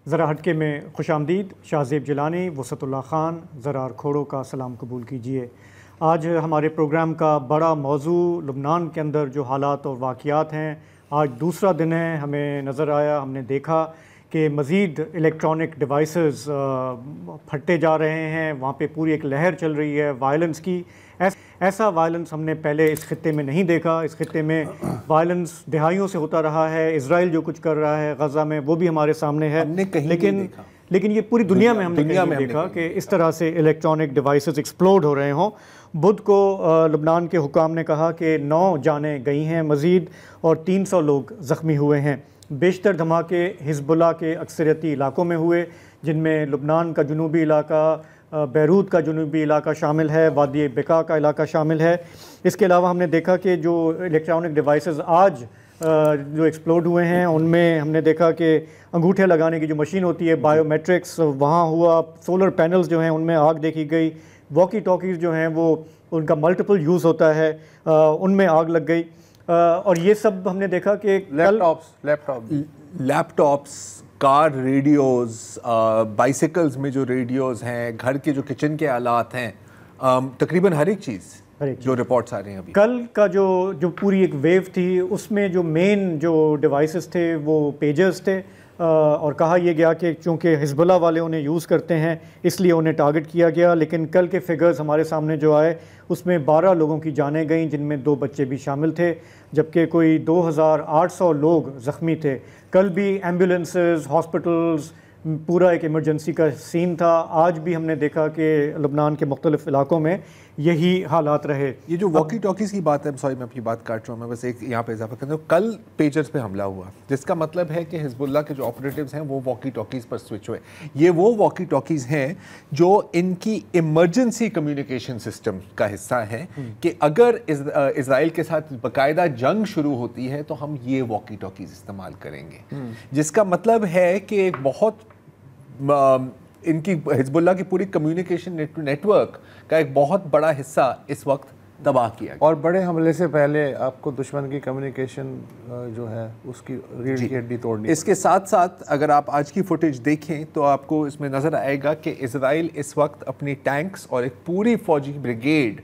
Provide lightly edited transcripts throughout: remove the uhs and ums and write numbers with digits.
ذرا ہٹکے میں خوش آمدید. شاہزیب جیلانی، وسعت اللہ خان، زرار کھوڑو کا سلام قبول کیجیے. آج ہمارے پروگرام کا بڑا موضوع لبنان کے اندر جو حالات اور واقعات ہیں. آج دوسرا دن ہے، ہمیں نظر آیا، ہم نے دیکھا کہ مزید الیکٹرانک ڈیوائسز پھٹے جا رہے ہیں. وہاں پہ پوری ایک لہر چل رہی ہے وائلنس کی. ایسا وائلنس ہم نے پہلے اس خطے میں نہیں دیکھا. اس خطے میں وائلنس دہائیوں سے ہوتا رہا ہے. اسرائیل جو کچھ کر رہا ہے غزہ میں وہ بھی ہمارے سامنے ہے، لیکن یہ پوری دنیا میں ہم نے نہیں دیکھا کہ اس طرح سے الیکٹرانک ڈیوائسز ایکسپلوڈ ہو رہے ہوں. بدھ کو لبنان کے حکام نے کہا کہ 9 جانیں گئی ہیں مزید اور 300 لوگ زخمی ہوئے ہیں. بیشتر دھماکے حزب اللہ کے اکثریتی علاقوں میں ہوئے، جن میں لبنان کا جنوبی علاقہ، بیروت کا جنوبی علاقہ شامل ہے، وادی بقا کا علاقہ شامل ہے. اس کے علاوہ ہم نے دیکھا کہ جو الیکٹرانک ڈیوائسز آج جو ایکسپلوڈ ہوئے ہیں ان میں ہم نے دیکھا کہ انگوٹھے لگانے کی جو مشین ہوتی ہے بائیو میٹرکس وہاں ہوا. سولر پینلز جو ہیں ان میں آگ دیکھی گئی. واکی ٹاکیز جو ہیں وہ ان کا ملٹیپل یوز ہوتا ہے، ان میں آگ لگ گئی. اور یہ سب ہم نے دیکھا کہ لیپ ٹاپس، کار ریڈیوز، بائیسیکلز میں جو ریڈیوز ہیں، گھر کے جو کچن کے آلات ہیں، تقریباً ہر ایک چیز جو رپورٹس آ رہے ہیں ابھی. کل کا جو پوری ایک ویو تھی اس میں جو مین جو ڈیوائسز تھے وہ پیجرز تھے، اور کہا یہ گیا کہ چونکہ حزب اللہ والے انہیں یوز کرتے ہیں اس لیے انہیں ٹارگٹ کیا گیا. لیکن کل کے فگرز ہمارے سامنے جو آئے اس میں 12 لوگوں کی جانیں گئیں، جن میں 2 بچے بھی شامل تھے، جبکہ کوئی 2800 لوگ زخمی تھے. کل بھی ایمبولینسز، ہاسپٹلز، پورا ایک ایمرجنسی کا سین تھا. آج بھی ہم نے دیکھا کہ لبنان کے مختلف علاقوں میں یہی حالات رہے. یہ جو واکی ٹاکیز کی بات ہے، سوری میں اپنی بات کاٹ رہا ہوں، میں بس ایک یہاں پہ اضافہ کرتا ہوں. کل پیجرز پہ حملہ ہوا، جس کا مطلب ہے کہ حزب اللہ کے جو آپریٹیوز ہیں وہ واکی ٹاکیز پر سوئچ ہوئے. یہ وہ واکی ٹاکیز ہیں جو ان کی ایمرجنسی کمیونیکیشن سسٹم کا حصہ ہیں کہ اگر اسرائیل کے ساتھ باقاعدہ جنگ شروع ہوتی ہے تو ہم یہ واکی ٹاکیز استعمال کریں گے. جس کا مطلب ہے کہ ایک بہت ان کی حزب اللہ کی پوری کمیونیکیشن نیٹ ورک کا ایک بہت بڑا حصہ اس وقت تباہ کیا گیا. اور بڑے حملے سے پہلے آپ کو دشمن کی کمیونیکیشن جو ہے اس کی ریڑھ کی ہڈی توڑنی. اس کے ساتھ ساتھ اگر آپ آج کی فوٹیج دیکھیں تو آپ کو اس میں نظر آئے گا کہ اسرائیل اس وقت اپنی ٹینکس اور ایک پوری فوجی بریگیڈ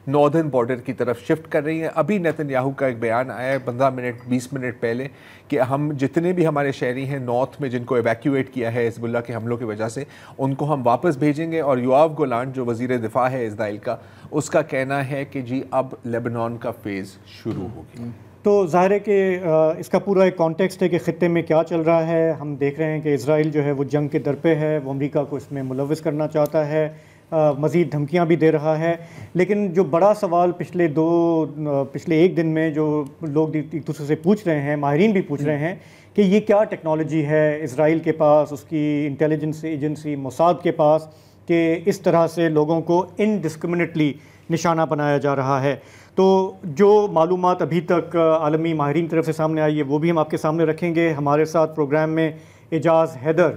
ناردرن بارڈر کی طرف شفٹ کر رہی ہیں. ابھی نیتن یاہو کا ایک بیان آیا ہے 15-20 منٹ پہلے کہ ہم جتنے بھی ہمارے شہری ہیں نارتھ میں جن کو ایویکیویٹ کیا ہے حزب اللہ کے حملوں کی وجہ سے، ان کو ہم واپس بھیجیں گے. اور یوآف گولانڈ جو وزیر دفاع ہے اسرائیل کا، اس کا کہنا ہے کہ جی اب لیبنان کا فیز شروع ہو گیا. تو ظاہر ہے کہ اس کا پورا ایک کانٹیکسٹ ہے کہ خطے میں کیا چل رہا ہے. ہم دیکھ رہے ہیں کہ اسرائیل جو ہے وہ جنگ کے در پہ ہے، وہ امریکہ کو اس میں ملوث کرنا چاہتا ہے، مزید دھمکیاں بھی دے رہا ہے. لیکن جو بڑا سوال پچھلے ایک دن میں جو لوگ ایک دوسرے سے پوچھ رہے ہیں، ماہرین بھی پوچھ رہے ہیں کہ یہ کیا ٹیکنالوجی ہے اسرائیل کے پاس، اس کی انٹیلیجنس ایجنسی موساد کے پاس، کہ اس طرح سے لوگوں کو انڈسکرمنیٹلی نشانہ بنایا جا رہا ہے. تو جو معلومات ابھی تک عالمی ماہرین طرف سے سامنے آئی ہے وہ بھی ہم آپ کے سامنے رکھیں گے. ہمارے ساتھ پروگرام میں اعجاز حیدر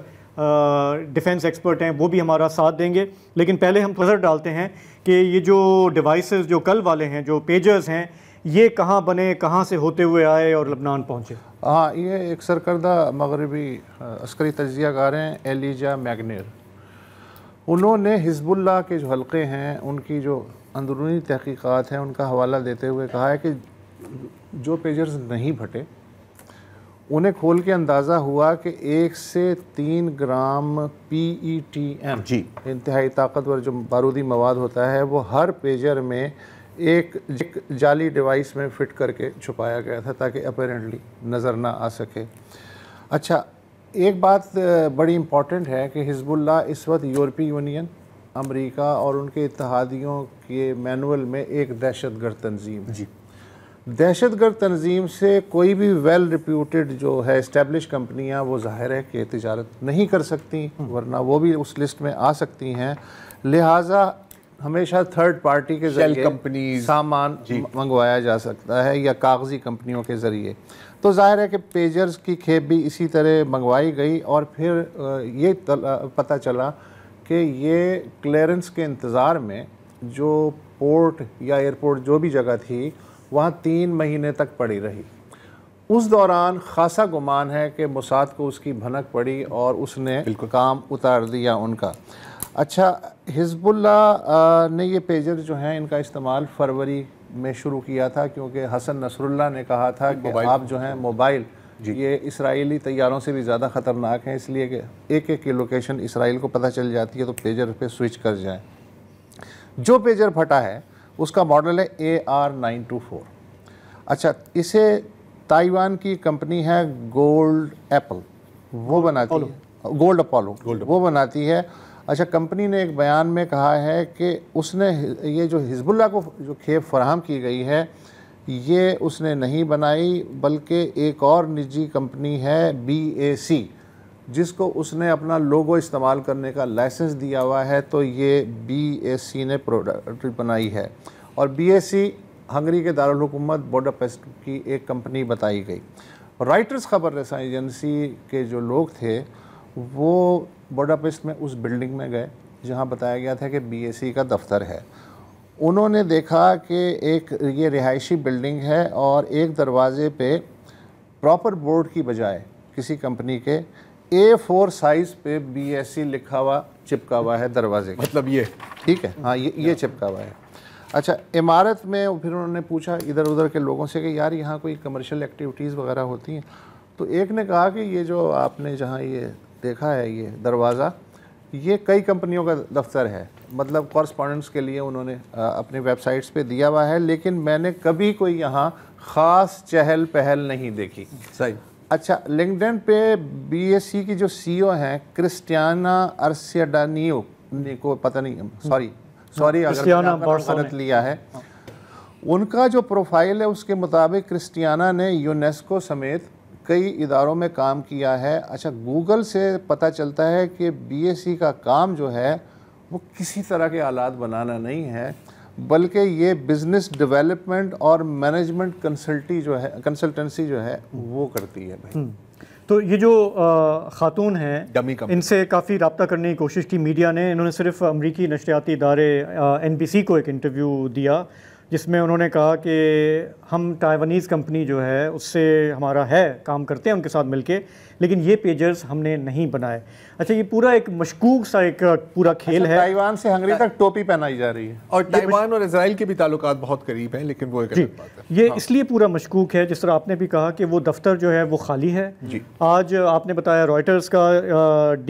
ڈیفنس ایکسپرٹ ہیں، وہ بھی ہمارا ساتھ دیں گے. لیکن پہلے ہم نظر ڈالتے ہیں کہ یہ جو ڈیوائسز جو کل والے ہیں، جو پیجرز ہیں، یہ کہاں بنے، کہاں سے ہوتے ہوئے آئے اور لبنان پہنچے. ہاں، یہ ایک سرکردہ مغربی عسکری تجزیہ کار ہیں ایلیجا میگنیر. انہوں نے حزب اللہ کے جو حلقے ہیں ان کی جو اندرونی تحقیقات ہیں ان کا حوالہ دیتے ہوئے کہا ہے کہ جو پیجرز نہیں پھٹے انہیں کھول کے اندازہ ہوا کہ 1 سے 3 گرام PETM انتہائی طاقتور جو بارودی مواد ہوتا ہے وہ ہر پیجر میں ایک جعلی ڈیوائس میں فٹ کر کے چھپایا گیا تھا تاکہ اپیرنٹلی نظر نہ آ سکے. اچھا، ایک بات بڑی امپورٹنٹ ہے کہ حزب اللہ اس وقت یورپی یونین، امریکہ اور ان کے اتحادیوں کے مینول میں ایک دہشت گرد تنظیم ہے. دہشت گرد تنظیم سے کوئی بھی ویل ریپیوٹڈ جو ہے اسٹیبلش کمپنیاں وہ ظاہر ہے کہ تجارت نہیں کر سکتی، ورنہ وہ بھی اس لسٹ میں آ سکتی ہیں. لہٰذا ہمیشہ تھرڈ پارٹی کے ذریعے سامان منگوایا جا سکتا ہے یا کاغذی کمپنیوں کے ذریعے. تو ظاہر ہے کہ پیجرز کی کھیپ بھی اسی طرح منگوائی گئی اور پھر یہ پتہ چلا کہ یہ کلیئرنس کے انتظار میں جو پورٹ یا ایئرپورٹ جو بھی جگہ تھی وہاں 3 مہینے تک پڑی رہی. اس دوران خاصا گمان ہے کہ موساد کو اس کی بھنک پڑی اور اس نے کام اتار دیا ان کا. اچھا, حزب اللہ نے یہ پیجر جو ہیں ان کا استعمال فروری میں شروع کیا تھا, کیونکہ حسن نصر اللہ نے کہا تھا کہ آپ جو ہیں موبائل یہ اسرائیلی طیاروں سے بھی زیادہ خطرناک ہیں, اس لیے کہ ایک ایک کی لوکیشن اسرائیل کو پتہ چل جاتی ہے تو پیجر پہ سوئچ کر جائیں. جو پیجر پھٹا ہے اس کا ماڈل ہے AR924. اچھا, اسے تائیوان کی کمپنی ہے گولڈ ایپل, وہ بناتی ہے, گولڈ اپولو وہ بناتی ہے. اچھا, کمپنی نے ایک بیان میں کہا ہے کہ اس نے یہ جو حزب اللہ کو جو کھیپ فراہم کی گئی ہے یہ اس نے نہیں بنائی, بلکہ ایک اور نجی کمپنی ہے BAC جس کو اس نے اپنا لوگو استعمال کرنے کا لائسنس دیا ہوا ہے, تو یہ BAC نے پروڈکٹ بنائی ہے. اور BAC ہنگری کے دارالحکومت بوڈاپیسٹ کی ایک کمپنی بتائی گئی. رائٹرز خبر رساں ایجنسی کے جو لوگ تھے وہ بوڈاپیسٹ میں اس بلڈنگ میں گئے جہاں بتایا گیا تھا کہ BAC کا دفتر ہے. انہوں نے دیکھا کہ ایک یہ رہائشی بلڈنگ ہے اور ایک دروازے پہ پراپر بورڈ کی بجائے کسی کمپنی کے A4 سائز پہ BAC لکھا ہوا چپکا ہوا ہے دروازے کا. مطلب یہ ٹھیک ہے, ہاں یہ چپکا ہوا ہے. اچھا, عمارت میں پھر انہوں نے پوچھا ادھر ادھر کے لوگوں سے کہ یار یہاں کوئی کمرشل ایکٹیویٹیز وغیرہ ہوتی ہیں, تو ایک نے کہا کہ یہ جو آپ نے جہاں یہ دیکھا ہے یہ دروازہ یہ کئی کمپنیوں کا دفتر ہے, مطلب کورسپونڈنٹس کے لیے انہوں نے اپنی ویب سائٹس پہ دیا ہوا ہے, لیکن میں نے کبھی کوئی یہاں خاص چہل پہل نہیں دیکھی. صحیح. اچھا, لنکڈن پہ BAC کی جو CEO ہیں کرسٹیانا ارسیڈانیو کو پتہ نہیں, سوری اگر غلط لیا ہے, ان کا جو پروفائل ہے اس کے مطابق کرسٹیانا نے یونیسکو سمیت کئی اداروں میں کام کیا ہے. اچھا, گوگل سے پتہ چلتا ہے کہ BAC کا کام جو ہے وہ کسی طرح کے آلات بنانا نہیں ہے, بلکہ یہ بزنس ڈیولپمنٹ اور مینجمنٹ کنسلٹنسی جو ہے وہ کرتی ہے. بھائی تو یہ جو خاتون ہیں ان سے کافی رابطہ کرنے کی کوشش کی میڈیا نے. انہوں نے صرف امریکی نشریاتی ادارے NBC کو ایک انٹرویو دیا جس میں انہوں نے کہا کہ ہم تائیوانیز کمپنی جو ہے اس سے ہمارا ہے, کام کرتے ہیں ان کے ساتھ مل کے, لیکن یہ پیجرز ہم نے نہیں بنائے. اچھا, یہ پورا ایک مشکوک سا ایک پورا کھیل ہے. تائیوان سے ہنگری تک ٹوپی پہنائی جا رہی ہے, اور تائیوان اور اسرائیل کے بھی تعلقات بہت قریب ہیں, لیکن وہ ایک الگ بات ہے. یہ اس لیے پورا مشکوک ہے, جس طرح آپ نے بھی کہا کہ وہ دفتر جو ہے وہ خالی ہے. آج آپ نے بتایا رائٹرز کا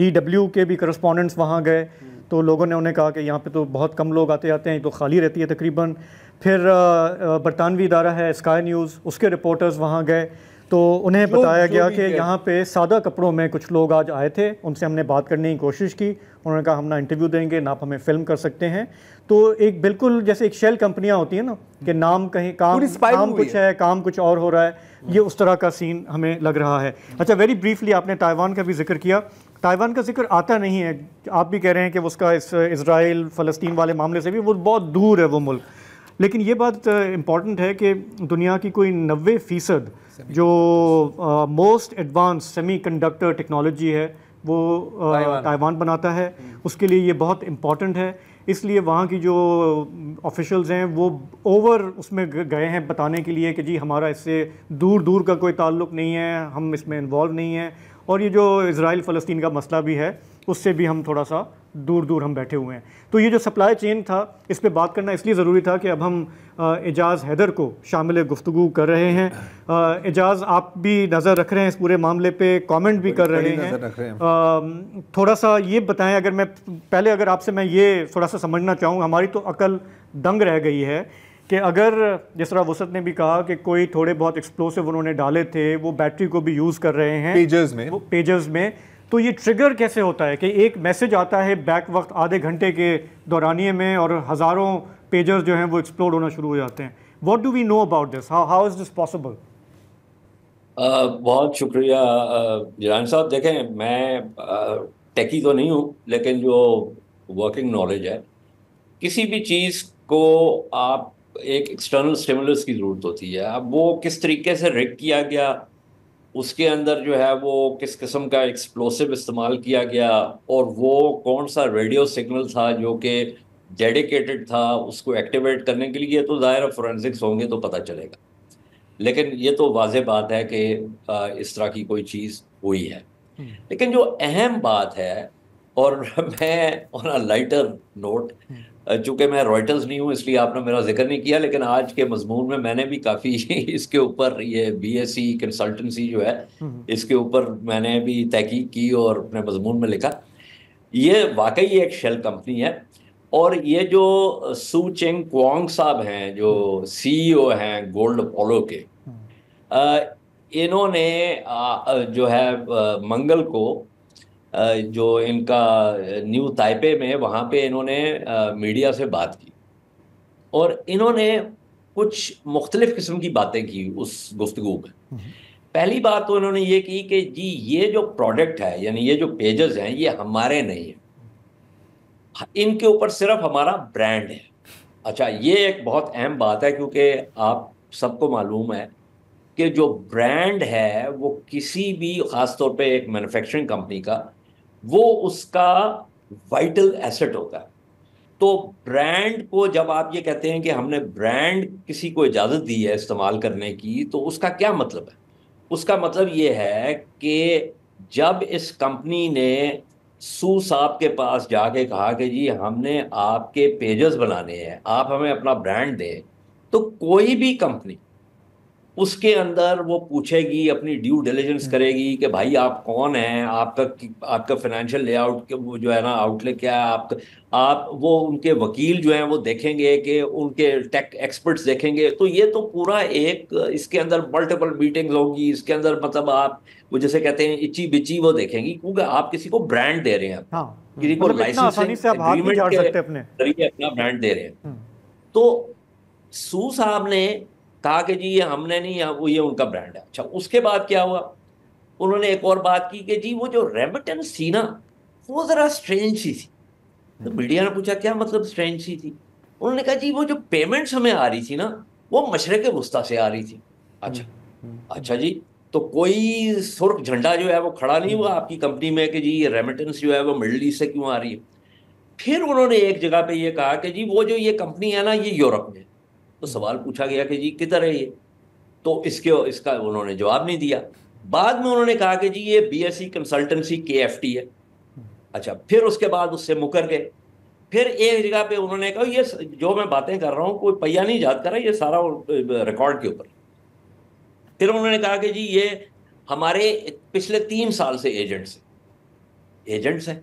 DW کے بھی کرسپونڈنٹس وہاں گئے, تو لوگوں نے انہیں کہا کہ یہاں پہ تو بہت کم لوگ آتے ہیں, تو خالی رہتی ہے تقریباً. پھر برطانوی ادارہ ہے اسکائی نیوز, اس کے رپورٹرز وہاں گئے تو انہیں بتایا گیا کہ یہاں پہ سادہ کپڑوں میں کچھ لوگ آج آئے تھے, ان سے ہم نے بات کرنے کی کوشش کی, انہوں نے کہا ہم نہ انٹرویو دیں گے نہ آپ ہمیں فلم کر سکتے ہیں. تو ایک بالکل جیسے ایک شیل کمپنیاں ہوتی ہیں نا کہ نام کہیں کام کچھ ہے, کام کچھ اور ہو رہا ہے, یہ اس طرح کا سین ہمیں لگ رہا ہے. اچھا, ویری بریفلی آپ نے تائیوان کا بھی ذکر کیا. تائیوان کا ذکر آتا نہیں ہے, آپ بھی کہہ رہے ہیں کہ اس کا اس اسرائیل فلسطین والے معاملے سے بھی وہ بہت دور ہے وہ ملک, لیکن یہ بات امپورٹنٹ ہے کہ دنیا کی کوئی 90% جو most advance semi conductor technology ہے وہ تائیوان بناتا ہے. اس کے لیے یہ بہت امپورٹنٹ ہے, اس لیے وہاں کی جو آفیشلز ہیں وہ اوور اس میں گئے ہیں بتانے کے لیے کہ جی ہمارا اس سے دور دور کا کوئی تعلق نہیں ہے, ہم اس میں انوالو نہیں ہیں, اور یہ جو اسرائیل فلسطین کا مسئلہ بھی ہے اس سے بھی ہم تھوڑا سا دور دور ہم بیٹھے ہوئے ہیں. تو یہ جو سپلائی چین تھا اس پہ بات کرنا اس لیے ضروری تھا کہ اب ہم اعجاز حیدر کو شامل گفتگو کر رہے ہیں. اعجاز, آپ بھی نظر رکھ رہے ہیں اس پورے معاملے پہ, کامنٹ بھی کر رہے ہیں. تھوڑا سا یہ بتائیں, اگر میں پہلے اگر آپ سے میں یہ تھوڑا سا سمجھنا چاہوں, ہماری تو عقل دنگ رہ گئی ہے کہ اگر جس طرح وسعت نے بھی کہا کہ کوئی تھوڑے بہت ایکسپلوسیو انہوں نے ڈالے تھے, وہ بیٹری کو بھی یوز کر رہے ہیں پیجرز میں, تو یہ ٹریگر کیسے ہوتا ہے کہ ایک میسج آتا ہے بیک وقت آدھے گھنٹے کے دورانیے میں اور ہزاروں پیجرز جو ہیں وہ ایکسپلوڈ ہونا شروع ہو جاتے ہیں. What do we know about this, how is this possible? بہت شکریہ جیلانی صاحب. دیکھیں, میں ٹیکی تو نہیں ہوں, لیکن جو ورکنگ نالج ہے, کسی بھی چیز کو آپ ایک ایکسٹرنل اسٹیمولس کی ضرورت ہوتی ہے. اب وہ کس طریقے سے ریگ کیا گیا, اس کے اندر جو ہے وہ کس قسم کا ایکسپلوسیو استعمال کیا گیا, اور وہ کون سا ریڈیو سگنل تھا جو کہ ڈیڈیکیٹڈ تھا اس کو ایکٹیویٹ کرنے کے لیے, تو ظاہر فورینسکس ہوں گے تو پتہ چلے گا. لیکن یہ تو واضح بات ہے کہ اس طرح کی کوئی چیز ہوئی ہے. لیکن جو اہم بات ہے، اور میں آن اے لائٹر نوٹ، چونکہ میں رائٹرز نہیں ہوں اس لیے آپ نے میرا ذکر نہیں کیا، لیکن آج کے مضمون میں نے بھی کافی اس کے اوپر، یہ بی ایس سی کنسلٹنسی جو ہے اس کے اوپر میں نے بھی تحقیق کی اور اپنے مضمون میں لکھا. یہ واقعی ایک شیل کمپنی ہے. اور یہ جو سو چنگ کوانگ صاحب ہیں جو سی ای او ہیں گولڈ اپولو کے، انہوں نے جو ہے منگل کو جو ان کا نیو تائپے میں، وہاں پہ انہوں نے میڈیا سے بات کی، اور انہوں نے کچھ مختلف قسم کی باتیں کی اس گفتگو میں. پہلی بات تو انہوں نے یہ کی کہ جی یہ جو پروڈکٹ ہے، یعنی یہ جو پیجز ہیں، یہ ہمارے نہیں ہیں، ان کے اوپر صرف ہمارا برانڈ ہے. اچھا، یہ ایک بہت اہم بات ہے، کیونکہ آپ سب کو معلوم ہے کہ جو برانڈ ہے وہ کسی بھی، خاص طور پہ ایک مینوفیکچرنگ کمپنی کا، وہ اس کا وائٹل ایسٹ ہوتا ہے. تو برانڈ کو جب آپ یہ کہتے ہیں کہ ہم نے برانڈ کسی کو اجازت دی ہے استعمال کرنے کی، تو اس کا کیا مطلب ہے؟ اس کا مطلب یہ ہے کہ جب اس کمپنی نے سو صاحب کے پاس جا کے کہا کہ جی ہم نے آپ کے پیجز بنانے ہیں، آپ ہمیں اپنا برانڈ دیں، تو کوئی بھی کمپنی اس کے اندر وہ پوچھے گی، اپنی ڈیو ڈیلیجنس کرے گی کہ بھائی آپ کون ہیں، آپ کا فائنینشیل لے آؤٹ وہ جو ہے نا، آؤٹ لے کیا ہے آپ وہ ان کے وکیل جو ہیں وہ دیکھیں گے، کہ ان کے ٹیک ایکسپرٹس دیکھیں گے. تو یہ تو پورا ایک، اس کے اندر ملٹیپل میٹنگز ہوگی، اس کے اندر مطلب آپ وہ جیسے کہتے ہیں اچی بچی وہ دیکھیں گی، کیونکہ آپ کسی کو برانڈ دے رہے ہیں، کسی کو لائسنسنگ ایگریمنٹ کے ذریعے اپنا برانڈ دے رہے ہیں. تو سو صاحب نے کہا کہ جی یہ ہم نے نہیں، یہ ان کا برانڈ ہے. اچھا، اس کے بعد کیا ہوا؟ انہوں نے ایک اور بات کی کہ جی وہ جو ریمیٹنس تھی نا، وہ ذرا اسٹرینج سی تھی. تو میڈیا نے پوچھا کیا مطلب اسٹرینج سی تھی؟ انہوں نے کہا جی وہ جو پیمنٹس ہمیں آ رہی تھی نا، وہ مشرق وسطیٰ سے آ رہی تھی. اچھا جی، تو کوئی سرخ جھنڈا جو ہے وہ کھڑا نہیں ہوا آپ کی کمپنی میں کہ جی یہ ریمیٹنس جو ہے وہ مڈل ایسٹ سے کیوں آ رہی ہے؟ پھر انہوں نے ایک جگہ پہ یہ کہا کہ جی وہ جو یہ کمپنی ہے نا، یہ یورپ میں. تو سوال پوچھا گیا کہ جی کدھر ہے یہ؟ تو اس کا انہوں نے جواب نہیں دیا. بعد میں انہوں نے کہا کہ جی یہ B S C consultancy KFT ہے. اچھا، پھر اس کے بعد اس سے مکر گئے. پھر ایک جگہ پہ انہوں نے کہا یہ جو میں باتیں کر رہا ہوں کوئی پہیا نہیں یاد کر رہا، یہ سارا ریکارڈ کے اوپر. پھر انہوں نے کہا کہ جی یہ ہمارے پچھلے 3 سال سے ایجنٹس ہیں.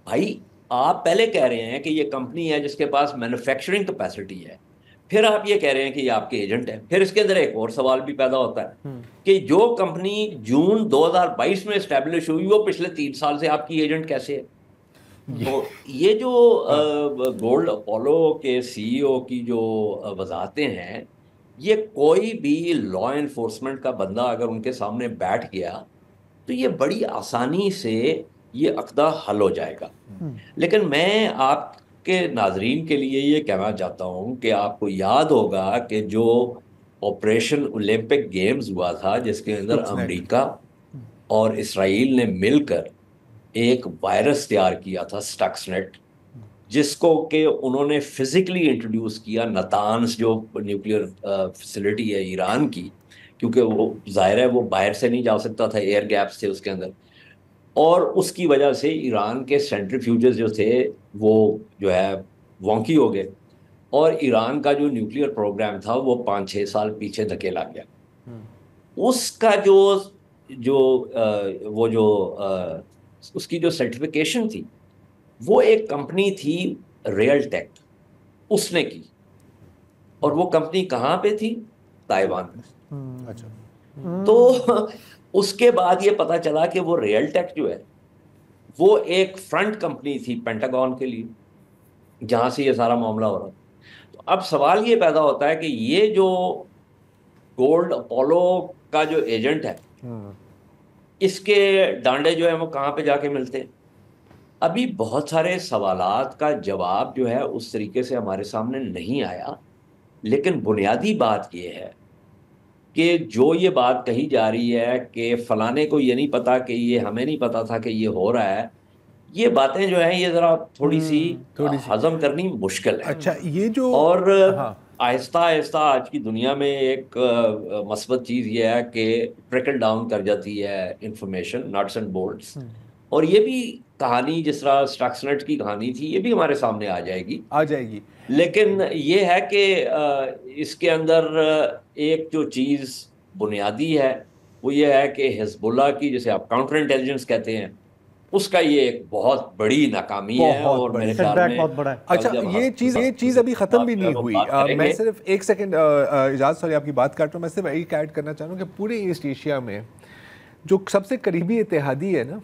بھائی آپ پہلے کہہ رہے ہیں کہ یہ کمپنی ہے جس کے پاس مینوفیکچرنگ کیپیسٹی ہے، پھر آپ یہ کہہ رہے ہیں کہ یہ آپ کے ایجنٹ ہیں. پھر اس کے اندر ایک اور سوال بھی پیدا ہوتا ہے کہ جو کمپنی جون 2022 میں اسٹیبلش ہوئی، وہ پچھلے 3 سال سے آپ کی ایجنٹ کیسے ہے؟ تو یہ جو گولڈ اپولو کے CEO کی جو وضاحتیں ہیں، یہ کوئی بھی لا انفورسمنٹ کا بندہ اگر ان کے سامنے بیٹھ گیا تو یہ بڑی آسانی سے یہ عقدہ حل ہو جائے گا. لیکن میں آپ کے ناظرین کے لیے یہ کہنا چاہتا ہوں کہ آپ کو یاد ہوگا کہ جو آپریشن اولمپک گیمز ہوا تھا، جس کے اندر امریکہ اور اسرائیل نے مل کر ایک وائرس تیار کیا تھا، سٹکس نیٹ، جس کو کہ انہوں نے فزیکلی انٹروڈیوس کیا نتانز جو نیوکلیئر فیسلٹی ہے ایران کی، کیونکہ وہ ظاہر ہے وہ باہر سے نہیں جا سکتا تھا، ایئر گیپس تھے اس کے اندر، اور اس کی وجہ سے ایران کے سینٹریفیوجز جو تھے وہ جو ہے وونکی ہو گئے، اور ایران کا جو نیوکلیئر پروگرام تھا وہ 5-6 سال پیچھے دھکیلا گیا. اس کا اس کی جو سرٹیفکیشن تھی، وہ ایک کمپنی تھی ریئل ٹیک، اس نے کی، اور وہ کمپنی کہاں پہ تھی؟ تائیوان میں. تو اس کے بعد یہ پتا چلا کہ وہ ریئل ٹیک جو ہے وہ ایک فرنٹ کمپنی تھی پینٹاگون کے لیے، جہاں سے یہ سارا معاملہ ہو رہا. تو اب سوال یہ پیدا ہوتا ہے کہ یہ جو گولڈ اپولو کا جو ایجنٹ ہے، اس کے ڈانڈے جو ہیں وہ کہاں پہ جا کے ملتے ہیں؟ ابھی بہت سارے سوالات کا جواب جو ہے اس طریقے سے ہمارے سامنے نہیں آیا. لیکن بنیادی بات یہ ہے کہ جو یہ بات کہی جا رہی ہے کہ فلانے کو یہ نہیں پتا کہ یہ ہمیں نہیں پتا تھا کہ یہ ہو رہا ہے، یہ باتیں جو ہیں یہ ذرا تھوڑی سی ہضم کرنی مشکل ہے. اچھا، یہ جو اور آہستہ آہستہ آج کی دنیا میں ایک مثبت چیز یہ ہے کہ ٹریکل ڈاؤن کر جاتی ہے انفارمیشن، ناٹس اینڈ بولٹس، اور یہ بھی کہانی جس طرح اسٹاکسنیٹ کی کہانی تھی یہ بھی ہمارے سامنے آ جائے گی. لیکن یہ ہے کہ اس کے اندر ایک جو چیز بنیادی ہے وہ یہ ہے کہ حزب اللہ کی، جسے آپ کاؤنٹر انٹیلیجنس کہتے ہیں، اس کا یہ ایک بہت بڑی ناکامی ہے. اور میرے خیال میں بہت بڑا ہے. اچھا یہ چیز ابھی ختم بھی نہیں ہوئی. میں صرف ایک سیکنڈ اجاز سوری آپ کی بات کاٹ رہا ہوں، میں صرف ایک ایڈ کرنا چاہ رہا ہوں کہ پورے ایسٹ ایشیا میں جو سب سے قریبی اتحادی ہے نا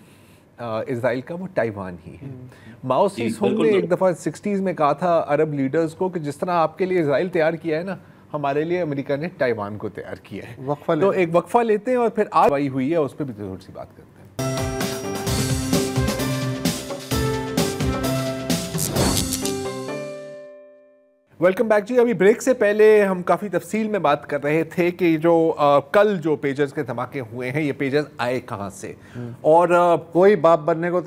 اسرائیل کا، وہ تائیوان ہی ہے. ماؤ سی تونگ نے ایک دفعہ 60s میں کہا تھا عرب لیڈرز کو کہ جس طرح آپ کے لیے اسرائیل تیار کیا ہے نا، ہمارے لیے امریکہ نے تائیوان کو تیار کیا ہے. تو ایک وقفہ لیتے ہیں اور پھر آج ہوئی ہے اس پہ بھی تھوڑی سی بات کرتے ہیں. ویلکم بیک جی. ابھی بریک سے پہلے ہم کافی تفصیل میں بات کر رہے تھے کہ جو کل جو پیجرز کے دھماکے ہوئے ہیں یہ پیجرز آئے کہاں سے، اور کوئی باپ بننے کو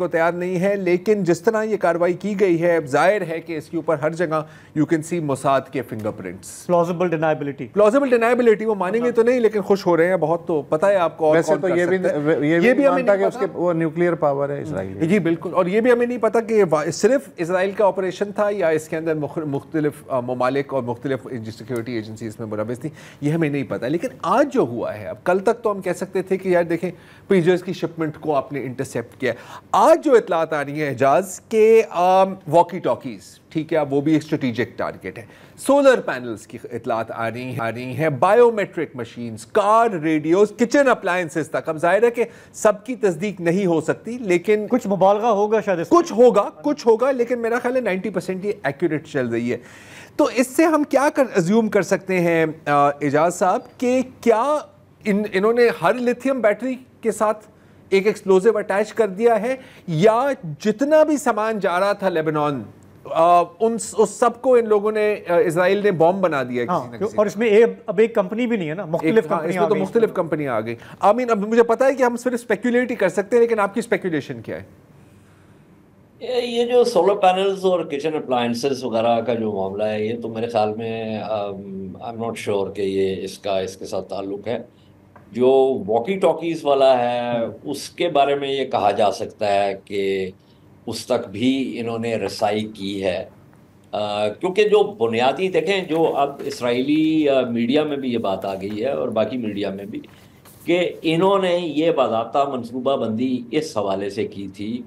تیار نہیں ہے. لیکن جس طرح یہ کارروائی کی گئی ہے ظاہر ہے کہ اس کے اوپر ہر جگہ یو کین سی موساد کے فنگر پرنٹس. پلازیبل ڈینائبلٹی وہ مانیں گے تو نہیں لیکن خوش ہو رہے ہیں بہت. تو پتہ ہے آپ کو ویسے تو یہ بھی مانتا کہ اس کے وہ نیوکلیئر پاور ہے اسرائیل. جی بالکل. اور یہ بھی ہمیں نہیں پتا کہ صرف اسرائیل کا آپریشن تھا یا اس کے اندر مختلف ممالک اور مختلف سیکیورٹی ایجنسیز میں ملوث تھی، یہ ہمیں نہیں پتا. لیکن آج جو ہوا ہے، اب کل تک تو ہم کہہ سکتے تھے کہ یار دیکھیں پیجرز کی شپمنٹ کو آپ نے انٹرسیپٹ کیا. آج جو اطلاعات آ رہی ہیں اعجاز کے واکی ٹاکیز، ٹھیک ہے، وہ بھی ایک اسٹریٹجک ٹارگٹ ہے. سولر پینلز کی اطلاعات آ رہی ہیں، بایو میٹرک مشینز، کار ریڈیوز، کچن اپلائنسز تک. اب ظاہر ہے کہ سب کی تصدیق نہیں ہو سکتی لیکن کچھ مبالغہ ہوگا، شاید کچھ ہوگا لیکن میرا خیال ہے 90% یہ ایکوریٹ چل رہی ہے. تو اس سے ہم کیا ازیوم کر سکتے ہیں اعجاز صاحب کہ کیا انہوں نے ہر لیتھیم بیٹری کے ساتھ ایک ایکسپلوزیو اٹیچ کر دیا ہے، یا جتنا بھی سامان جا رہا تھا لیبنان اس سب کو ان لوگوں نے اسرائیل نے بوم بنا دیا کسی نہ کسی. اور اس میں اب ایک کمپنی بھی نہیں ہے نا، مختلف کمپنیاں آ گئی. اب مجھے پتا ہے کہ ہم صرف اسپیکولیٹ ہی کر سکتے ہیں لیکن آپ کی اسپیکولیشن کیا ہے؟ یہ جو سولر پینلز اور کچن اپلائنسز وغیرہ کا جو معاملہ ہے، یہ تو میرے خیال میں آئی ایم ناٹ شیور کہ یہ اس کے ساتھ تعلق ہے. جو واکی ٹاکیز والا ہے اس کے بارے میں یہ کہا جا سکتا ہے کہ اس تک بھی انہوں نے رسائی کی ہے، کیونکہ جو بنیادی دیکھیں، جو اب اسرائیلی میڈیا میں بھی یہ بات آ گئی ہے اور باقی میڈیا میں بھی، کہ انہوں نے یہ باضابطہ منصوبہ بندی اس حوالے سے کی تھی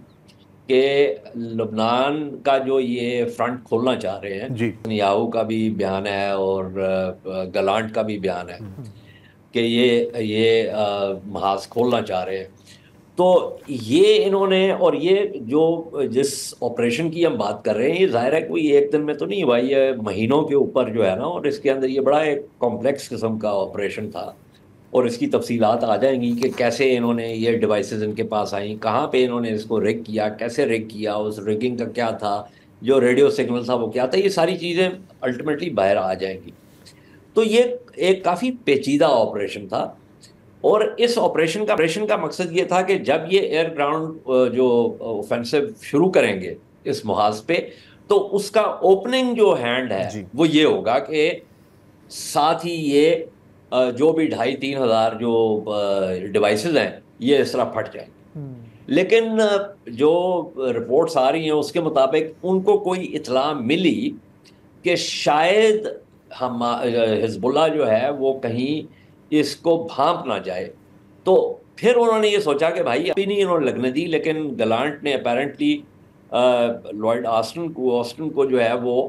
کہ لبنان کا جو یہ فرنٹ کھولنا چاہ رہے ہیں، نیتنیاہو کا بھی بیان ہے اور گلانٹ کا بھی بیان ہے کہ یہ محاذ کھولنا چاہ رہے ہیں. تو یہ انہوں نے، اور یہ جو جس آپریشن کی ہم بات کر رہے ہیں، یہ ظاہر ہے کوئی ایک دن میں تو نہیں ہوا، یہ مہینوں کے اوپر جو ہے نا، اور اس کے اندر یہ بڑا ایک کمپلیکس قسم کا آپریشن تھا. اور اس کی تفصیلات آ جائیں گی کہ کیسے انہوں نے یہ ڈیوائسز ان کے پاس آئیں، کہاں پہ انہوں نے اس کو ریگ کیا، کیسے ریگ کیا، اس ریگنگ کا کیا تھا، جو ریڈیو سگنل تھا وہ کیا تھا. یہ ساری چیزیں الٹیمیٹلی باہر آ جائیں گی. تو یہ ایک کافی پیچیدہ آپریشن تھا، اور اس آپریشن کا مقصد یہ تھا کہ جب یہ ایئر گراؤنڈ جو اوفینسو شروع کریں گے اس محاذ پہ، تو اس کا اوپننگ جو ہینڈ ہے وہ یہ ہوگا کہ ساتھ ہی یہ جو بھی 2,500-3,000 ہزار جو ڈیوائسز ہیں یہ اس طرح پھٹ جائیں گے. لیکن جو رپورٹس آ رہی ہیں اس کے مطابق ان کو کوئی اطلاع ملی کہ شاید حزب اللہ جو ہے وہ کہیں اس کو بھانپ نہ جائے. تو پھر انہوں نے یہ سوچا کہ بھائی ابھی نہیں انہوں نے لگنے دی، لیکن گلانٹ نے اپیرنٹلی لارڈ آسٹن کو جو ہے وہ